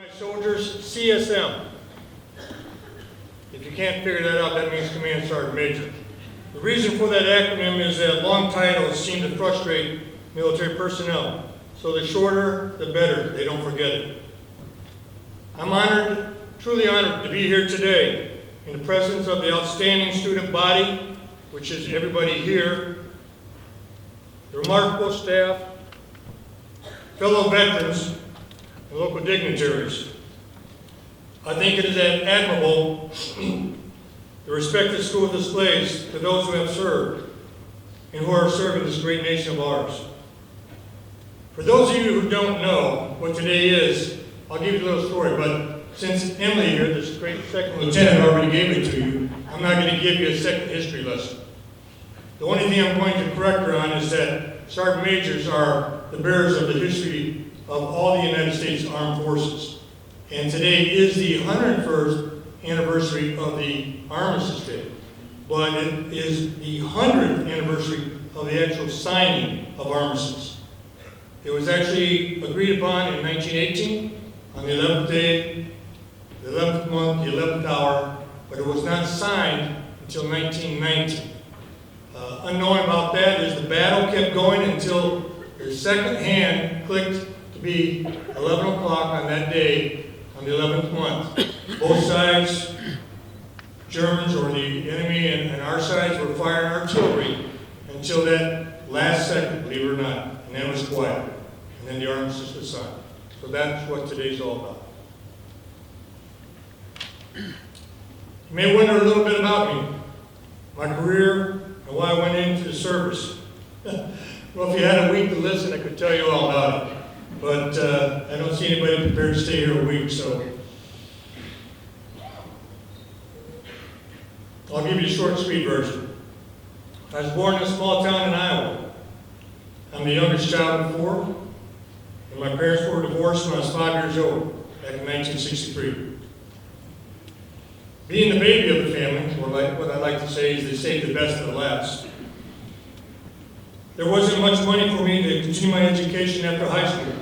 My soldiers, C.S.M. If you can't figure that out, that means Command Sergeant Major. The reason for that acronym is that long titles seem to frustrate military personnel. So the shorter, the better. They don't forget it. I'm honored, truly honored to be here today in the presence of the outstanding student body, which is everybody here, the remarkable staff, fellow veterans, and local dignitaries. I think it is admirable the respect the school displays to those who have served and who are serving this great nation of ours. For those of you who don't know what today is, I'll give you a little story, but since Emily here, this great second lieutenant, already gave it to you, I'm not going to give you a second history lesson. The only thing I'm going to correct her on is that sergeant majors are the bearers of the history of all the United States Armed Forces. And today is the 101st anniversary of the Armistice Day, but it is the 100th anniversary of the actual signing of armistice. It was actually agreed upon in 1918 on the 11th day, the 11th month, the 11th hour, but it was not signed until 1919. Unknowing about that is the battle kept going until the second hand clicked to be 11 o'clock on that day on the 11th month. Both sides, Germans or the enemy and our sides, were firing artillery until that last second, believe it or not, and then it was quiet. And then the armistice was signed. So that's what today's all about. You may wonder a little bit about me, my career, and why I went into the service. Well, if you had a week to listen, I could tell you all about it. But I don't see anybody prepared to stay here a week, so I'll give you a short, sweet version. I was born in a small town in Iowa. I'm the youngest child of four, and my parents were divorced when I was 5 years old, back in 1963. Being the baby of the family, or what I like to say is they save the best for the last. There wasn't much money for me to continue my education after high school.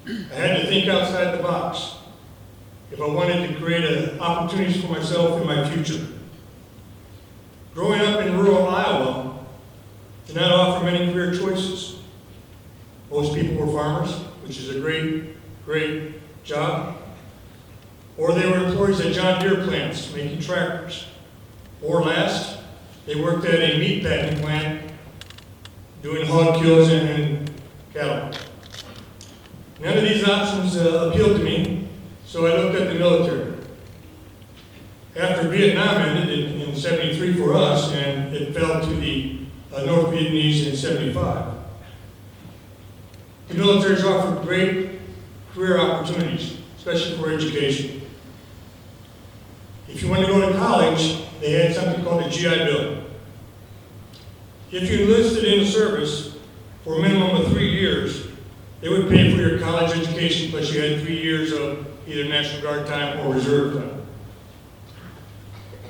I had to think outside the box if I wanted to create opportunities for myself in my future. Growing up in rural Iowa did not offer many career choices. Most people were farmers, which is a great job. Or they were employees at John Deere plants making tractors. Or last, they worked at a meat packing plant doing hog kills and cattle. None of these options appealed to me, so I looked at the military. After Vietnam ended in 73 for us, and it fell to the North Vietnamese in 75. The militaries offered great career opportunities, especially for education. If you wanted to go to college, they had something called a GI Bill. If you enlisted in the service for a minimum of 3 years, they would pay for your college education, plus you had 3 years of either National Guard time or reserve time.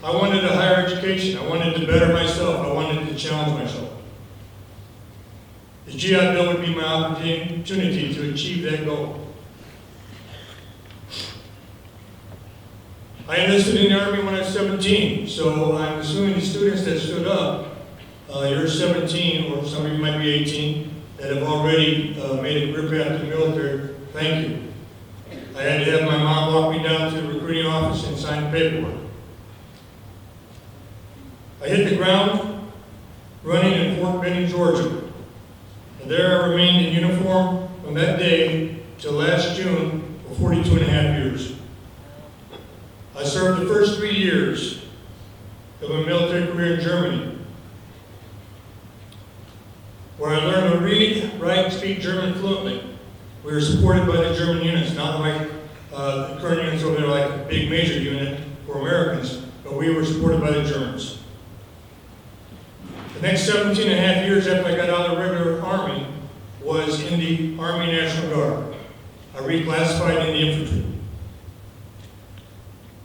I wanted a higher education. I wanted to better myself. I wanted to challenge myself. The GI Bill would be my opportunity to achieve that goal. I enlisted in the Army when I was 17, so I'm assuming the students that stood up, you're 17, or some of you might be 18, that have already made a career path to the military. Thank you. I had to have my mom walk me down to the recruiting office and sign paperwork. I hit the ground running in Fort Benning, Georgia. And there I remained in uniform from that day till last June for 42 and a half years. I served the first 3 years of my military career in Germany, where I learned to read, write, and speak German fluently. We were supported by the German units, not like the current units over there, like a big major unit for Americans, but we were supported by the Germans. The next 17 and a half years after I got out of the regular Army was in the Army National Guard. I reclassified in the infantry.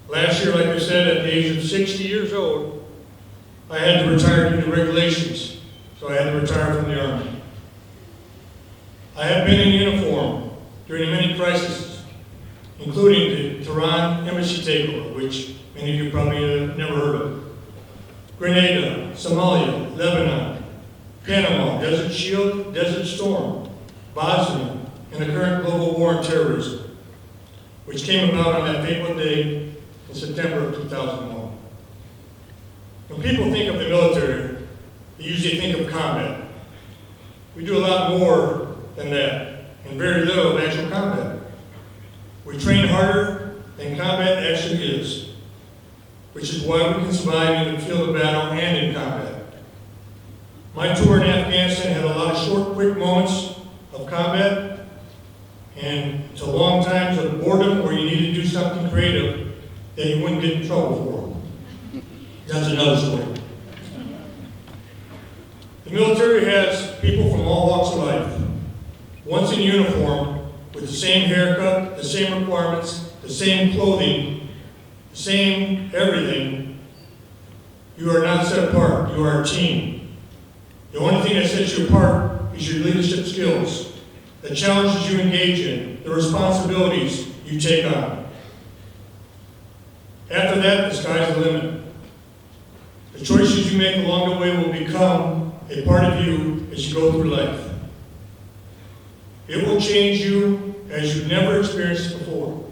Last year, like I said, at the age of 60 years old, I had to retire due to regulations, so I had to retire from the Army. I have been in uniform during many crises, including the Tehran embassy takeover, which many of you probably have never heard of, Grenada, Somalia, Lebanon, Panama, Desert Shield, Desert Storm, Bosnia, and the current global war on terrorism, which came about on that fateful day in September of 2001. When people think of the military, they usually think of combat. We do a lot more than that, and very little of actual combat. We train harder than combat actually is, which is why we can survive in the field of battle and in combat. My tour in Afghanistan had a lot of short, quick moments of combat, and to long times of boredom where you need to do something creative that you wouldn't get in trouble for. That's another story. The military has people from all walks of life, once in uniform, with the same haircut, the same requirements, the same clothing, the same everything. You are not set apart, you are a team. The only thing that sets you apart is your leadership skills, the challenges you engage in, the responsibilities you take on. After that, the sky's the limit. The choices you make along the way will become a part of you as you go through life. It will change you as you've never experienced before.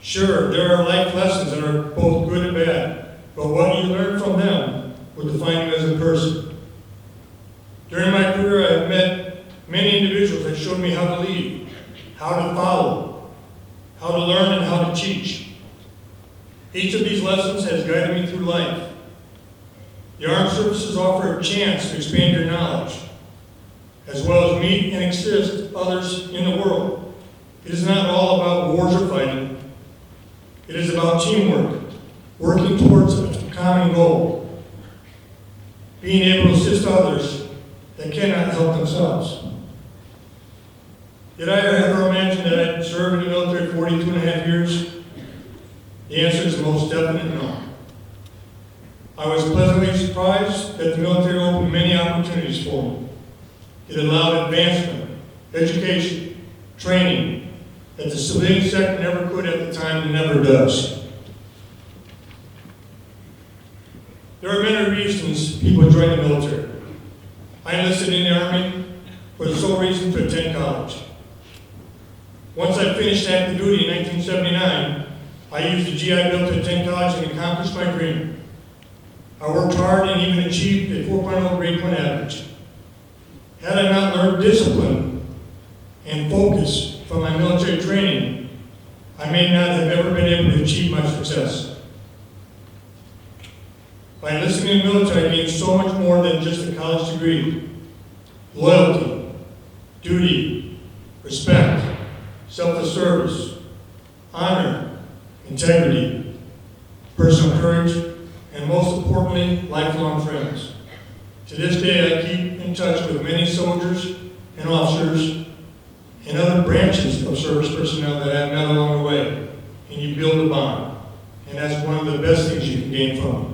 Sure, there are life lessons that are both good and bad, but what you learn from them will define you as a person. During my career, I have met many individuals that showed me how to lead, how to follow, how to learn, and how to teach. Each of these lessons has guided me through life. The armed services offer a chance to expand your knowledge, as well as meet and assist others in the world. It is not all about wars or fighting. It is about teamwork, working towards a common goal, being able to assist others that cannot help themselves. Did I ever imagine that I'd serve in the military 42 and a half years? The answer is a most definite no. I was pleasantly surprised that the military opened many opportunities for me. It allowed advancement, education, training that the civilian sector never could at the time and never does. There are many reasons people join the military. I enlisted in the Army for the sole reason to attend college. Once I finished active duty in 1979, I used the GI Bill to attend college and accomplish my dream. I worked hard and even achieved a 4.0 grade point average. Had I not learned discipline and focus from my military training, I may not have ever been able to achieve my success. By enlisting in the military, I gained so much more than just a college degree. Loyalty, duty, respect, selfless service, honor, integrity, personal courage, and most importantly, lifelong friends. To this day, I keep in touch with many soldiers and officers and other branches of service personnel that I've met along the way, and you build a bond, and that's one of the best things you can gain from it.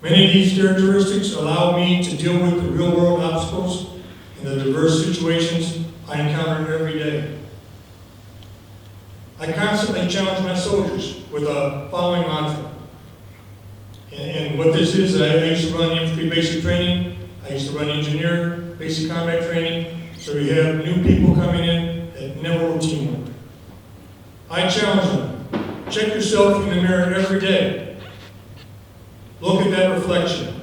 Many of these characteristics allow me to deal with the real-world obstacles and the diverse situations I encounter every day. I constantly challenge my soldiers with a following mantra. And what this is, I used to run infantry basic training, I used to run engineer basic combat training, so we have new people coming in that never will teamwork. I challenge them, check yourself in the mirror every day. Look at that reflection.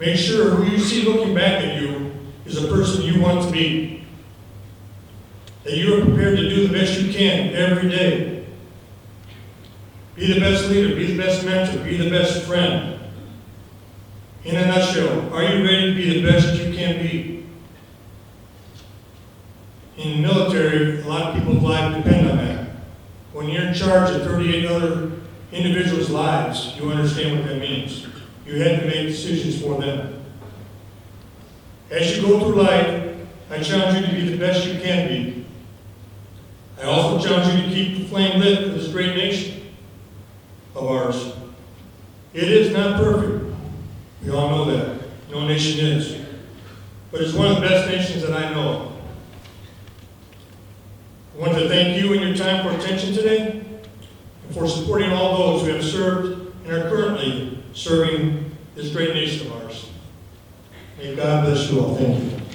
Make sure who you see looking back at you is a person you want to be. That you are prepared to do the best you can every day. Be the best leader, be the best mentor, be the best friend. In a nutshell, are you ready to be the best you can be? In the military, a lot of people's lives depend on that. When you're in charge of 38 other individuals' lives, you understand what that means. You had to make decisions for them. As you go through life, I challenge you to be the best you can be. I also challenge you to keep the flame lit for this great nation of ours. It is not perfect. We all know that. No nation is. But it's one of the best nations that I know of. I want to thank you and your time for attention today and for supporting all those who have served and are currently serving this great nation of ours. May God bless you all. Thank you.